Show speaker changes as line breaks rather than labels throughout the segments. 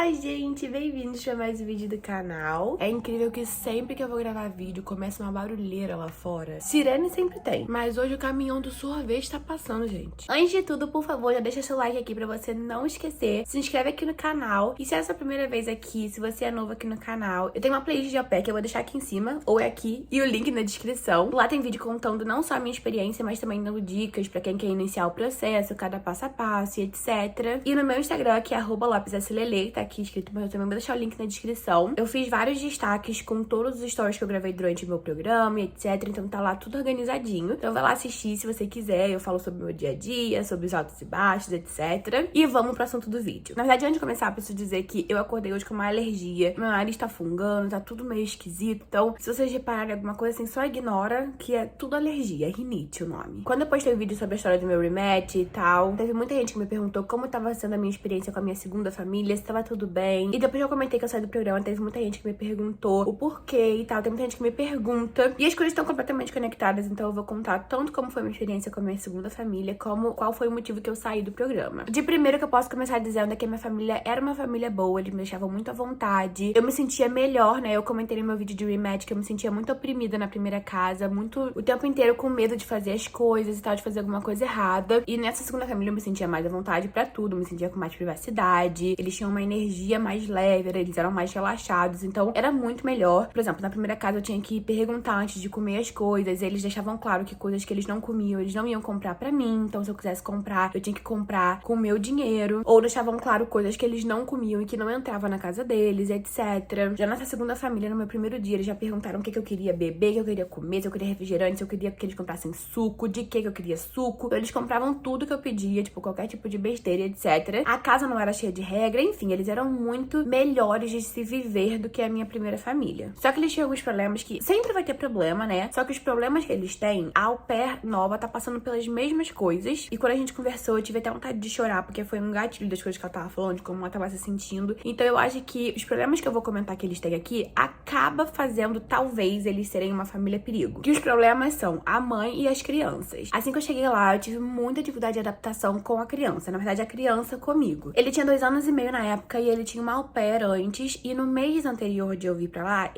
Olá, gente! Bem-vindos para mais um vídeo do canal. É incrível que sempre que eu vou gravar vídeo começa uma barulheira lá fora. Sirene sempre tem, mas hoje o caminhão do sorvete tá passando, gente. Antes de tudo, por favor, já deixa seu like aqui pra você não esquecer. Se inscreve aqui no canal. E se é a sua primeira vez aqui, se você é novo aqui no canal, eu tenho uma playlist de au pair que eu vou deixar aqui em cima, ou é aqui, e o link na descrição. Lá tem vídeo contando não só a minha experiência, mas também dando dicas pra quem quer iniciar o processo, cada passo a passo e etc. E no meu Instagram, que é @lopeslele, tá aqui escrito, mas eu também vou deixar o link na descrição. Eu fiz vários destaques com todos os stories que eu gravei durante o meu programa e etc. Então tá lá tudo organizadinho. Então vai lá assistir se você quiser. Eu falo sobre o meu dia a dia, sobre os altos e baixos, etc. E vamos pro assunto do vídeo. Na verdade, antes de começar, eu preciso dizer que eu acordei hoje com uma alergia. Meu nariz tá fungando, tá tudo meio esquisito. Então, se vocês repararem alguma coisa assim, só ignora que é tudo alergia. É rinite o nome. Quando eu postei o vídeo sobre a história do meu rematch e tal, teve muita gente que me perguntou como tava sendo a minha experiência com a minha segunda família, se tava tudo bem. E depois que eu comentei que eu saí do programa, teve muita gente que me perguntou o porquê e tal. Tem muita gente que me pergunta. E as coisas estão completamente conectadas, então eu vou contar tanto como foi a minha experiência com a minha segunda família, como qual foi o motivo que eu saí do programa. De primeiro que eu posso começar dizendo é que a minha família era uma família boa, eles me deixavam muito à vontade. Eu me sentia melhor, né? Eu comentei no meu vídeo de rematch que eu me sentia muito oprimida na primeira casa, muito o tempo inteiro com medo de fazer as coisas e tal, de fazer alguma coisa errada. E nessa segunda família eu me sentia mais à vontade pra tudo, me sentia com mais privacidade. Eles tinham uma energia mais leve, eles eram mais relaxados, então era muito melhor. Por exemplo, na primeira casa eu tinha que perguntar antes de comer as coisas, eles deixavam claro que coisas que eles não comiam, eles não iam comprar pra mim, então se eu quisesse comprar, eu tinha que comprar com o meu dinheiro, ou deixavam claro coisas que eles não comiam e que não entravam na casa deles, etc. Já nessa segunda família, no meu primeiro dia, eles já perguntaram o que eu queria beber, o que eu queria comer, se eu queria refrigerante, se eu queria que eles comprassem suco, de que eu queria suco. Então, eles compravam tudo que eu pedia, tipo, qualquer tipo de besteira, etc. A casa não era cheia de regra, enfim, eles eram muito melhores de se viver do que a minha primeira família. Só que eles tinham alguns problemas que sempre vai ter problema, né? Só que os problemas que eles têm, a au pair nova tá passando pelas mesmas coisas. E quando a gente conversou, eu tive até vontade de chorar, porque foi um gatilho das coisas que ela tava falando, de como ela tava se sentindo. Então eu acho que os problemas que eu vou comentar que eles têm aqui, acaba fazendo, talvez, eles serem uma família perigo. Que os problemas são a mãe e as crianças. Assim que eu cheguei lá, eu tive muita dificuldade de adaptação com a criança. Na verdade, a criança comigo. Ele tinha 2 anos e meio na época e ele tinha uma au pair antes. E no mês anterior de eu vir pra lá,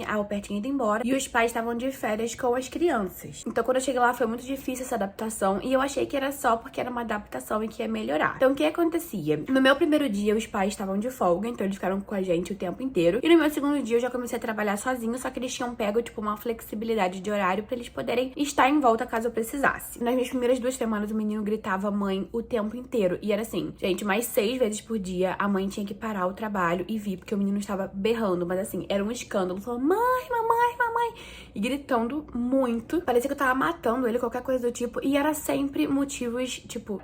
a au pair tinha ido embora e os pais estavam de férias com as crianças. Então, quando eu cheguei lá, foi muito difícil essa adaptação e eu achei que era só porque era uma adaptação e que ia melhorar. Então, o que acontecia? No meu primeiro dia, os pais estavam de folga, então eles ficaram com a gente o tempo inteiro. E no meu segundo dia, eu já comecei a trabalhar sozinho, só que eles tinham pego, tipo, uma flexibilidade de horário pra eles poderem estar em volta caso eu precisasse. Nas minhas primeiras 2 semanas, o menino gritava mãe o tempo inteiro. E era assim, gente, mais 6 vezes por dia, a mãe tinha que parar o trabalho e vir, porque o menino estava berrando, mas assim, era um escândalo. Falando, mãe, mamãe, mamãe. E gritando muito. Parecia que eu tava matando ele, qualquer coisa do tipo. E era sempre motivos, tipo...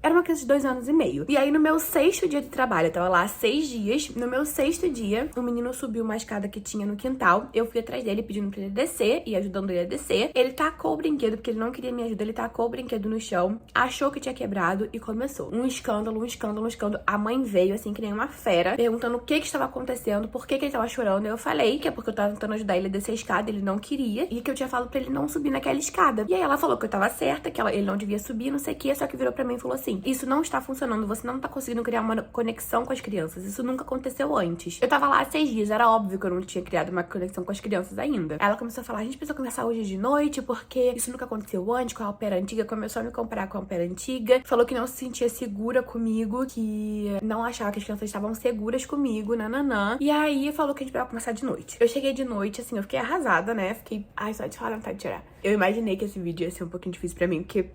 Era uma criança de 2 anos e meio. E aí, no meu 6º dia de trabalho, eu tava lá 6 dias. No meu 6º dia, o menino subiu uma escada que tinha no quintal. Eu fui atrás dele, pedindo pra ele descer e ajudando ele a descer. Ele tacou o brinquedo, porque ele não queria me ajudar. Ele tacou o brinquedo no chão, achou que tinha quebrado e começou. Um escândalo, um escândalo, um escândalo. A mãe veio, assim, que nem uma fera, perguntando o que estava acontecendo, por que ele tava chorando. Eu falei que é porque eu tava tentando ajudar ele a descer a escada, ele não queria. E que eu tinha falado pra ele não subir naquela escada. E aí ela falou que eu tava certa, que ele não devia subir, não sei o que. Só que virou pra mim e falou assim, isso não está funcionando, você não tá conseguindo criar uma conexão com as crianças, isso nunca aconteceu antes. Eu tava lá há 6 dias, era óbvio que eu não tinha criado uma conexão com as crianças ainda. Ela começou a falar, a gente precisa conversar hoje de noite, porque isso nunca aconteceu antes com a au pair antiga, começou a me comparar com a au pair antiga, falou que não se sentia segura comigo, que não achava que as crianças estavam seguras comigo, nananã. E aí falou que a gente vai começar de noite. Eu cheguei de noite, assim, eu fiquei arrasada, né? Fiquei, ai, só de falar, não tá de chorar. Eu imaginei que esse vídeo ia ser um pouquinho difícil pra mim, porque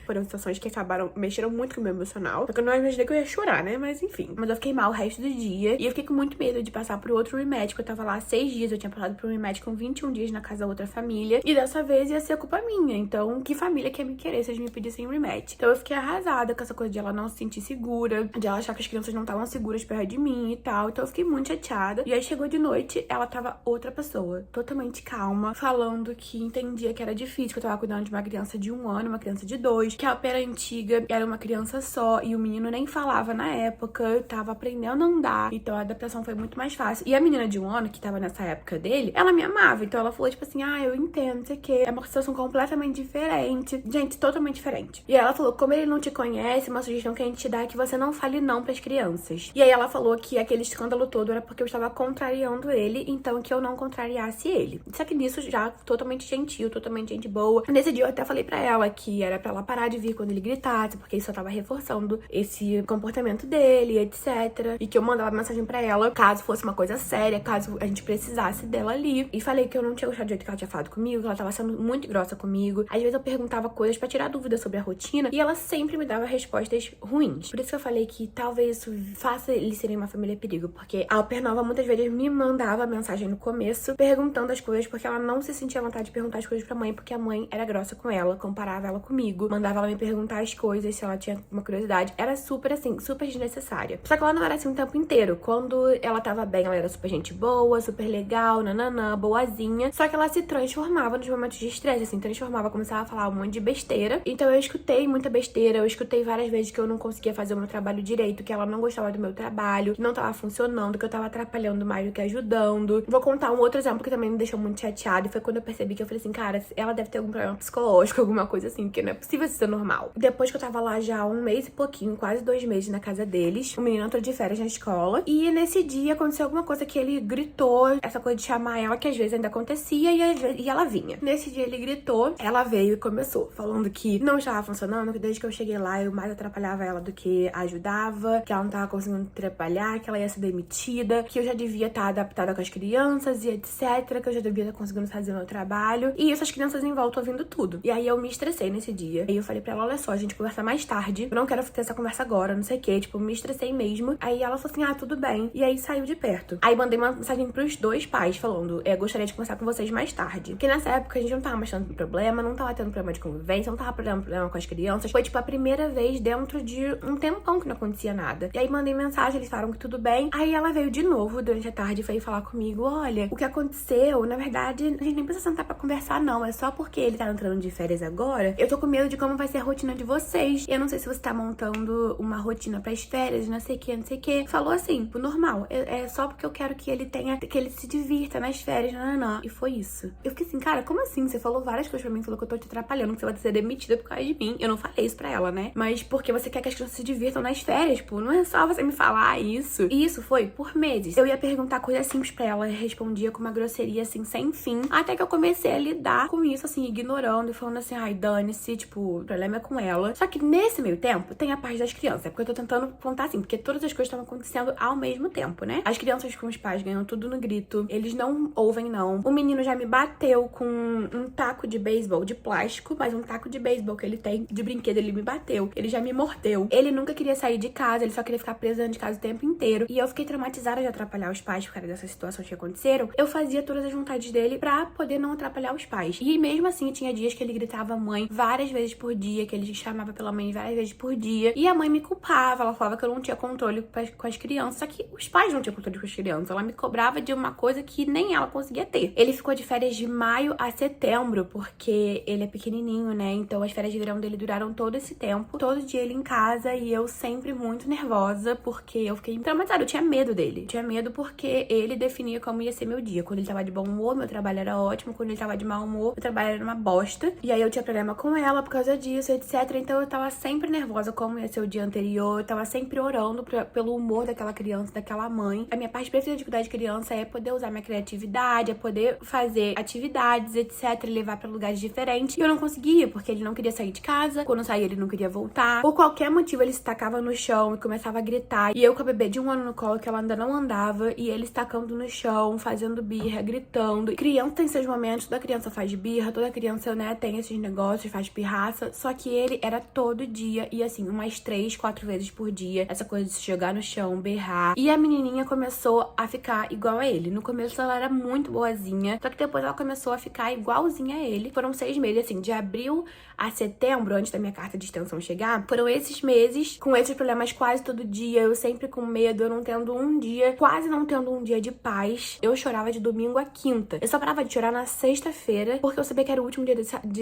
foram situações que mexeram muito com o meu emocional. Só que eu não imaginei que eu ia chorar, né? Mas enfim. Mas eu fiquei mal o resto do dia. E eu fiquei com muito medo de passar por outro rematch, porque eu tava lá há 6 dias. Eu tinha passado por um rematch com 21 dias na casa da outra família. E dessa vez ia ser culpa minha. Então, que família que ia me querer se eles me pedissem rematch? Então eu fiquei arrasada com essa coisa de ela não se sentir segura, de ela achar que as crianças não estavam seguras perto de mim e tal. Então eu fiquei muito chateada. E aí chegou de noite, ela tava outra pessoa, totalmente calma, falando que entendia que era difícil, que eu tava cuidando de uma criança de 1 ano, uma criança de 2, que a Alper antiga era uma criança só e o menino nem falava na época, eu tava aprendendo a andar, então a adaptação foi muito mais fácil. E a menina de 1 ano, que tava nessa época dele, ela me amava, então ela falou tipo assim, eu entendo, não sei o que, é uma situação completamente diferente, gente, totalmente diferente. E ela falou, como ele não te conhece, uma sugestão que a gente te dá é que você não fale não pras crianças. E aí ela falou que aquele escândalo todo era porque eu estava contrariando ele, então que eu não contrariasse ele. Só que nisso já totalmente gentil, totalmente gente boa. Nesse dia eu até falei pra ela que era pra ela parar de vir quando ele gritasse, porque isso só tava reforçando esse comportamento dele, etc. E que eu mandava mensagem pra ela caso fosse uma coisa séria, caso a gente precisasse dela ali. E falei que eu não tinha gostado do jeito que ela tinha falado comigo, que ela tava sendo muito grossa comigo. Às vezes eu perguntava coisas pra tirar dúvidas sobre a rotina e ela sempre me dava respostas ruins. Por isso que eu falei que talvez isso faça eles serem uma família perigo, porque a Alper Nova muitas vezes me mandava mensagem no começo perguntando as coisas porque ela não se sentia à vontade de perguntar as coisas pra mãe, porque a mãe era grossa com ela, comparava ela comigo, mandava ela me perguntar as coisas se ela tinha uma curiosidade. Era super assim, super desnecessária. Só que ela não era assim o tempo inteiro. Quando ela tava bem, ela era super gente boa, super legal, nananã, boazinha. Só que ela se transformava nos momentos de estresse, assim, transformava, começava a falar um monte de besteira. Então eu escutei muita besteira, eu escutei várias vezes que eu não conseguia fazer o meu trabalho direito, que ela não gostava do meu trabalho, que não tava funcionando, que eu tava atrapalhando mais do que ajudando. Vou contar um outro exemplo que também me deixou muito chateada, e foi quando eu percebi que eu falei assim, cara, ela deve ter algum problema psicológico, alguma coisa assim, porque não é possível isso ser normal. Depois que eu tava lá já 1 mês e pouquinho, quase 2 meses na casa deles, o menino entrou de férias na escola, e nesse dia aconteceu alguma coisa que ele gritou, essa coisa de chamar ela, que às vezes ainda acontecia, e ela vinha. Nesse dia ele gritou, ela veio e começou, falando que não estava funcionando, que desde que eu cheguei lá eu mais atrapalhava ela do que ajudava, que ela não tava conseguindo trabalhar, que ela ia ser demitida, que eu já devia estar adaptada com as crianças e etc, que eu já devia estar conseguindo fazer o meu trabalho. E essas crianças em volta ouvindo tudo. E aí eu me estressei nesse dia. Aí eu falei pra ela, olha só, a gente conversa mais tarde. Eu não quero ter essa conversa agora, não sei o que. Tipo, me estressei mesmo. Aí ela falou assim, tudo bem. E aí saiu de perto. Aí mandei uma mensagem pros 2 pais falando, gostaria de conversar com vocês mais tarde. Porque nessa época a gente não tava mais tendo problema, não tava tendo problema de convivência, não tava tendo problema com as crianças. Foi tipo a primeira vez dentro de um tempão que não acontecia nada. E aí mandei mensagem, eles falaram que tudo bem. Aí ela veio de novo durante a tarde e veio falar comigo, olha, o que aconteceu, na verdade, a gente nem precisa sentar pra conversar não, é só porque ele tá entrando de férias agora, eu tô com medo de como vai ser a rotina de vocês. Eu não sei se você tá montando uma rotina pras férias, não sei o que, não sei o que. Falou assim, tipo, normal, é só porque eu quero que ele tenha, que ele se divirta nas férias, nananã. E foi isso. Eu fiquei assim, cara, como assim? Você falou várias coisas pra mim, falou que eu tô te atrapalhando, que você vai ser demitida por causa de mim. Eu não falei isso pra ela, né? Mas porque você quer que as crianças se divirtam nas férias, tipo, não é só você me falar isso. E isso foi por meses. Eu ia perguntar coisas simples pra ela, respondia com uma grosseria, assim, sem fim. Até que eu comecei a lidar com isso, assim, ignorando e falando assim, ai, dane-se, tipo, o problema é com ela. Só que nesse meio tempo, tem a parte das crianças. É porque eu tô tentando contar assim, porque todas as coisas estavam acontecendo ao mesmo tempo, né? As crianças com os pais ganham tudo no grito. Eles não ouvem, não. O menino já me bateu com um taco de beisebol de plástico, mas um taco de beisebol que ele tem de brinquedo, ele me bateu. Ele já me mordeu. Ele nunca queria sair de casa, ele só queria ficar preso dentro de casa o tempo inteiro. E eu fiquei traumatizada de atrapalhar os pais por causa dessas situações que aconteceram. Eu fazia todas as vontades dele pra poder não atrapalhar os pais. E mesmo assim, tinha dias que ele gritava mãe várias vezes por dia, que ele chamava pela mãe várias vezes por dia. E a mãe me culpava, ela falava que eu não tinha controle com as crianças. Só que os pais não tinham controle com as crianças. Ela me cobrava de uma coisa que nem ela conseguia ter. Ele ficou de férias de maio a setembro, porque ele é pequenininho, né? Então as férias de verão dele duraram todo esse tempo. Todo dia ele em casa e eu sempre muito nervosa, porque eu fiquei traumatizada. Eu tinha medo dele. Eu tinha medo porque ele definia como ia ser meu dia. Quando ele tava de bom humor, meu trabalho era ótimo. Quando ele tava de mau humor, meu trabalho era uma bosta. E aí eu tinha problema com ela por causa disso, etc. Então eu tava sempre nervosa como ia ser o dia anterior. Eu tava sempre orando pelo humor daquela criança, daquela mãe. A minha parte preferida de cuidar de criança é poder usar minha criatividade, é poder fazer atividades, etc. E levar pra lugares diferentes. E eu não conseguia, porque ele não queria sair de casa. Quando saía, ele não queria voltar. Por qualquer motivo, ele se tacava no chão e começava a gritar. E eu com a bebê de 1 ano no colo, que ela ainda não andava, e ele se tacando no chão, fazendo birra, gritando. Criança tem seus momentos, toda criança faz birra, toda criança, né, tem esses negócios, faz pirraça. Só que ele era todo dia, e assim, umas 3, 4 vezes por dia. Essa coisa de se jogar no chão, berrar. E a menininha começou a ficar igual a ele. No começo ela era muito boazinha, só que depois ela começou a ficar igualzinha a ele. Foram 6 meses, assim, de abril a setembro, antes da minha carta de extensão chegar. Foram esses meses, com esses problemas quase todo dia, eu sempre com medo, eu não tendo um dia, quase não tendo um dia de paz. Eu chorava de domingo a quinta. Eu só parava de chorar na sexta-feira, porque eu sabia que era o último dia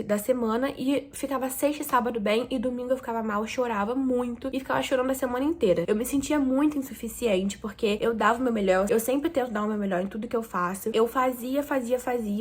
da semana, e ficava sexta e sábado bem, e domingo eu ficava mal, eu chorava muito e ficava chorando a semana inteira. Eu me sentia muito insuficiente, porque eu dava o meu melhor, eu sempre tento dar o meu melhor em tudo que eu faço. Eu fazia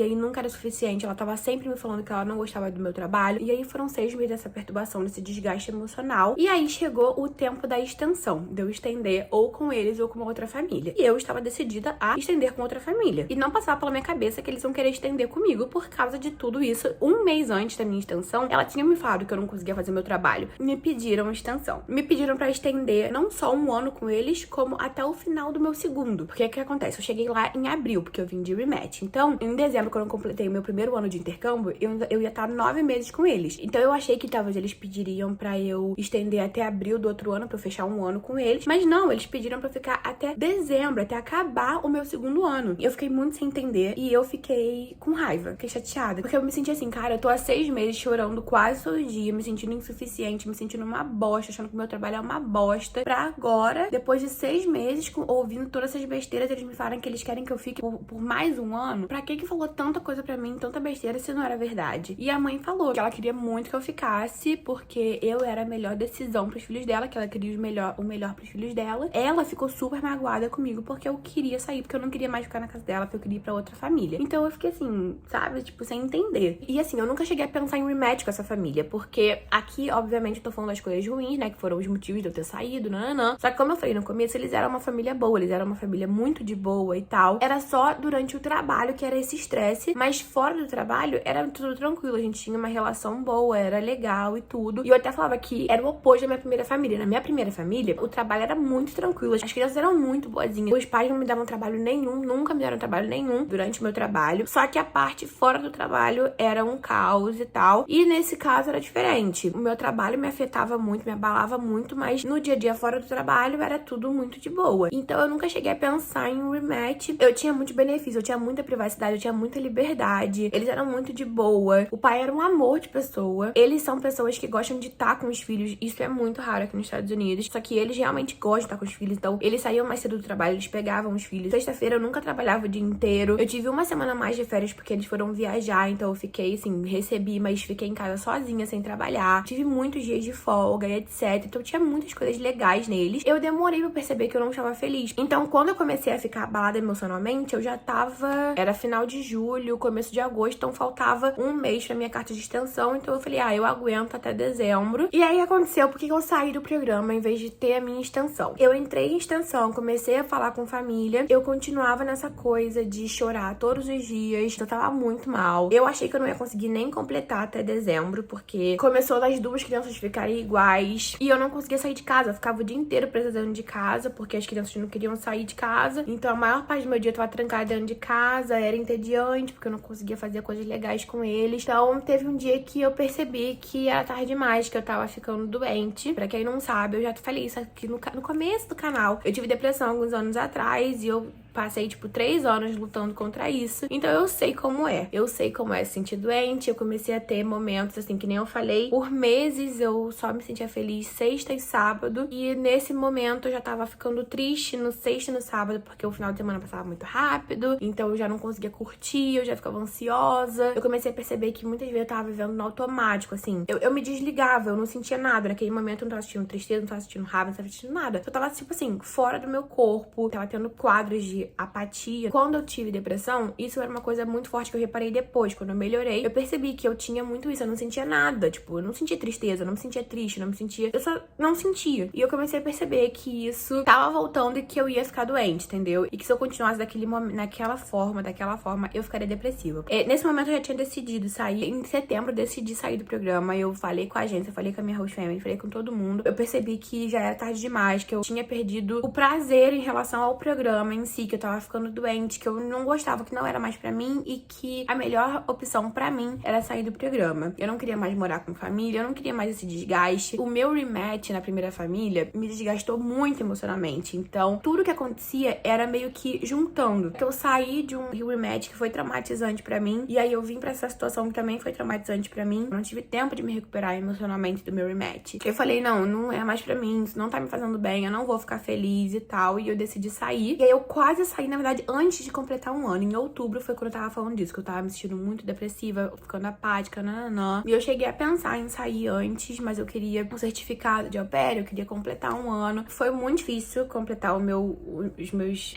e nunca era suficiente. Ela tava sempre me falando que ela não gostava do meu trabalho. E aí foram 6 meses dessa perturbação, desse desgaste emocional. E aí chegou o tempo da extensão, de eu estender ou com eles ou com uma outra família. E eu estava decidida a estender com outra família. E não passava pela minha cabeça que eles iam querer estender comigo por causa de tudo isso. Um mês antes da minha extensão, ela tinha me falado que eu não conseguia fazer meu trabalho. Me pediram extensão. Me pediram pra estender não só um ano com eles, como até o final do meu segundo. Porque o que acontece? Eu cheguei lá em abril, porque eu vim de rematch. Então, em dezembro, quando eu completei o meu primeiro ano de intercâmbio, eu ia estar 9 meses com eles. Então, eu achei que talvez eles pediriam pra eu estender até abril do outro ano, pra eu fechar um ano com eles. Mas não, eles pediram pra eu ficar até dezembro, até acabar o meu segundo ano. E eu fiquei muito sem entender e eu fiquei com raiva, fiquei chateada. Porque eu me senti assim, cara, eu tô há 6 meses chorando quase todo dia, me sentindo insuficiente, me sentindo uma bosta, achando que o meu trabalho é uma bosta. Pra agora, depois de 6 meses, ouvindo todas essas besteiras, eles me falaram que eles querem que eu fique por mais um ano. Pra que falou tanta coisa pra mim, tanta besteira, se não era verdade? E a mãe falou que ela queria muito que eu ficasse, porque eu era a melhor decisão pros filhos dela, que ela queria o melhor pros filhos dela. Ela ficou super magoada comigo, porque eu queria sair, porque eu não queria mais ficar na casa dela, porque eu queria ir pra outra família. Então eu fiquei assim, sabe, tipo, sem entender. E assim, eu nunca cheguei a pensar em rematch com essa família, porque aqui, obviamente, eu tô falando das coisas ruins, né, que foram os motivos de eu ter saído, nananã. Só que como eu falei no começo, eles eram uma família boa, eles eram uma família muito de boa e tal. Era só durante o trabalho que era esse estresse, mas fora do trabalho era tudo tranquilo, a gente tinha uma relação boa, era legal e tudo. E eu até falava que era o oposto da minha primeira família. Na minha primeira família, o trabalho era muito tranquilo, as crianças eram muito boazinhas, os pais não me davam trabalho nenhum, nunca me deram trabalho nenhum durante o meu trabalho, só que a parte fora do trabalho era um caos e tal, e nesse caso era diferente. O meu trabalho me afetava muito, me abalava muito, mas no dia a dia fora do trabalho era tudo muito de boa. Então eu nunca cheguei a pensar em um rematch. Eu tinha muito benefício, eu tinha muita privacidade, eu tinha muita liberdade, eles eram muito de boa, o pai era um amor de pessoa, eles são pessoas que gostam de estar com os filhos, isso é muito raro aqui nos Estados Unidos, só que eles realmente gostam de estar com os filhos, então eles saíam mais cedo do trabalho, eles pegavam os filhos. Sexta-feira eu nunca trabalhava o dia inteiro, eu tive uma semana a mais de férias porque eles foram viajar, então eu fiquei assim, recebi, mas fiquei em casa sozinha, sem trabalhar, tive muitos dias de folga e etc, então tinha muitas coisas legais neles. Eu demorei pra perceber que eu não estava feliz, então quando eu comecei a ficar abalada emocionalmente, eu já tava, era final de julho, começo de agosto, então faltava um mês pra minha carta de extensão, então eu falei, eu aguento até dezembro. E aí aconteceu porque eu saí do programa em vez de ter a minha extensão. Eu entrei em extensão, comecei a falar com família, eu continuava nessa coisa de chorar todos os dias, eu tava muito mal. Eu achei que eu não ia conseguir nem completar até dezembro, porque começou das duas crianças ficarem iguais, e eu não conseguia sair de casa, eu ficava o dia inteiro presa dentro de casa, porque as crianças não queriam sair de casa, então a maior parte do meu dia eu tava trancada dentro de casa, era entediante, porque eu não conseguia fazer coisas legais com eles. Então teve um dia que eu percebi que era tarde demais, que eu tava ficando doente. Pra quem não sabe, eu já falei isso aqui no começo do canal. Eu tive depressão alguns anos atrás e eu passei, 3 anos lutando contra isso. Então eu sei como é. Eu sei como é se sentir doente. Eu comecei a ter momentos, assim, que nem eu falei. Por meses eu só me sentia feliz sexta e sábado. E nesse momento eu já tava ficando triste no sexta e no sábado, porque o final de semana passava muito rápido. Então eu já não conseguia curtir, eu já ficava ansiosa. Eu comecei a perceber que muitas vezes eu tava vivendo no automático, assim. Eu me desligava, eu não sentia nada. Naquele momento eu não tava sentindo tristeza, não tava sentindo raiva, não tava sentindo nada. Eu tava, assim, fora do meu corpo. Tava tendo quadros de apatia. Quando eu tive depressão, isso era uma coisa muito forte que eu reparei depois. Quando eu melhorei, eu percebi que eu tinha muito isso. Eu não sentia nada. Eu não sentia tristeza, eu não me sentia triste, eu não me sentia... Eu só não sentia. E eu comecei a perceber que isso tava voltando e que eu ia ficar doente, entendeu? E que se eu continuasse daquela forma, eu ficaria depressiva. Nesse momento eu já tinha decidido sair. Em setembro eu decidi sair do programa. Eu falei com a agência, falei com a minha host family, falei com todo mundo. Eu percebi que já era tarde demais, que eu tinha perdido o prazer em relação ao programa em si, que eu tava ficando doente, que eu não gostava, que não era mais pra mim e que a melhor opção pra mim era sair do programa. Eu não queria mais morar com família, eu não queria mais esse desgaste. O meu rematch na primeira família me desgastou muito emocionalmente. Então, tudo que acontecia era meio que juntando. Eu saí de um rematch que foi traumatizante pra mim, e aí eu vim pra essa situação que também foi traumatizante pra mim. Eu não tive tempo de me recuperar emocionalmente do meu rematch. Eu falei, não é mais pra mim, isso não tá me fazendo bem, eu não vou ficar feliz e tal, e eu decidi sair. E aí eu quase quase saí, na verdade, antes de completar um ano. Em outubro foi quando eu tava falando disso, que eu tava me sentindo muito depressiva, ficando apática, nananã. E eu cheguei a pensar em sair antes, mas eu queria um certificado de au pair, eu queria completar um ano. Foi muito difícil completar as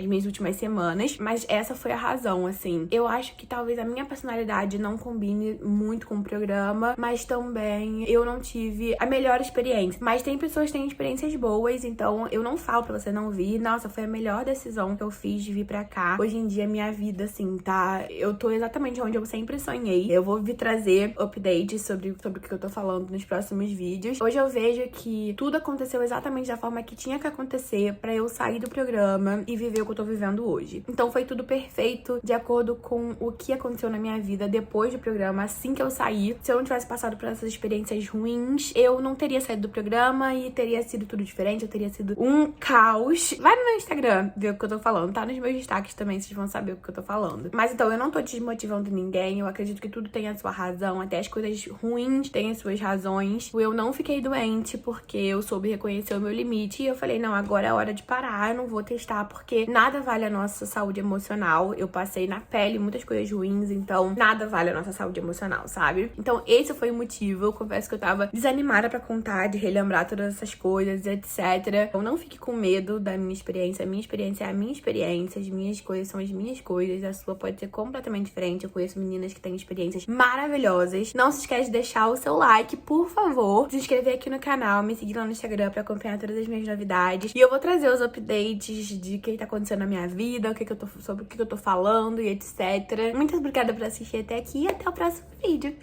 minhas últimas semanas, mas essa foi a razão, assim. Eu acho que talvez a minha personalidade não combine muito com o programa, mas também eu não tive a melhor experiência. Mas tem pessoas que têm experiências boas, então eu não falo pra você não vir. Nossa, foi a melhor decisão que eu fiz de vir pra cá. Hoje em dia, minha vida, assim, tá... Eu tô exatamente onde eu sempre sonhei. Eu vou vir trazer updates sobre o que eu tô falando nos próximos vídeos. Hoje eu vejo que tudo aconteceu exatamente da forma que tinha que acontecer pra eu sair do programa e viver o que eu tô vivendo hoje. Então foi tudo perfeito, de acordo com o que aconteceu na minha vida depois do programa, assim que eu saí. Se eu não tivesse passado por essas experiências ruins, eu não teria saído do programa e teria sido tudo diferente, eu teria sido um caos. Vai no meu Instagram ver o que eu tô falando, tá nos meus destaques também, vocês vão saber o que eu tô falando. Mas então, eu não tô desmotivando ninguém, eu acredito que tudo tem a sua razão, até as coisas ruins têm as suas razões. Eu não fiquei doente porque eu soube reconhecer o meu limite e eu falei, não, agora é hora de parar, eu não vou testar porque nada vale a nossa saúde emocional. Eu passei na pele muitas coisas ruins, então nada vale a nossa saúde emocional, sabe? Então esse foi o motivo. Eu confesso que eu tava desanimada pra contar, de relembrar todas essas coisas, etc. Então não fique com medo da minha experiência. A minha experiência é a minha experiência, as minhas coisas são as minhas coisas, a sua pode ser completamente diferente. Eu conheço meninas que têm experiências maravilhosas. Não se esquece de deixar o seu like, por favor, se inscrever aqui no canal, me seguir lá no Instagram pra acompanhar todas as minhas novidades. E eu vou trazer os updates de o que tá acontecendo na minha vida, sobre o que eu tô falando e etc. Muito obrigada por assistir até aqui e até o próximo vídeo.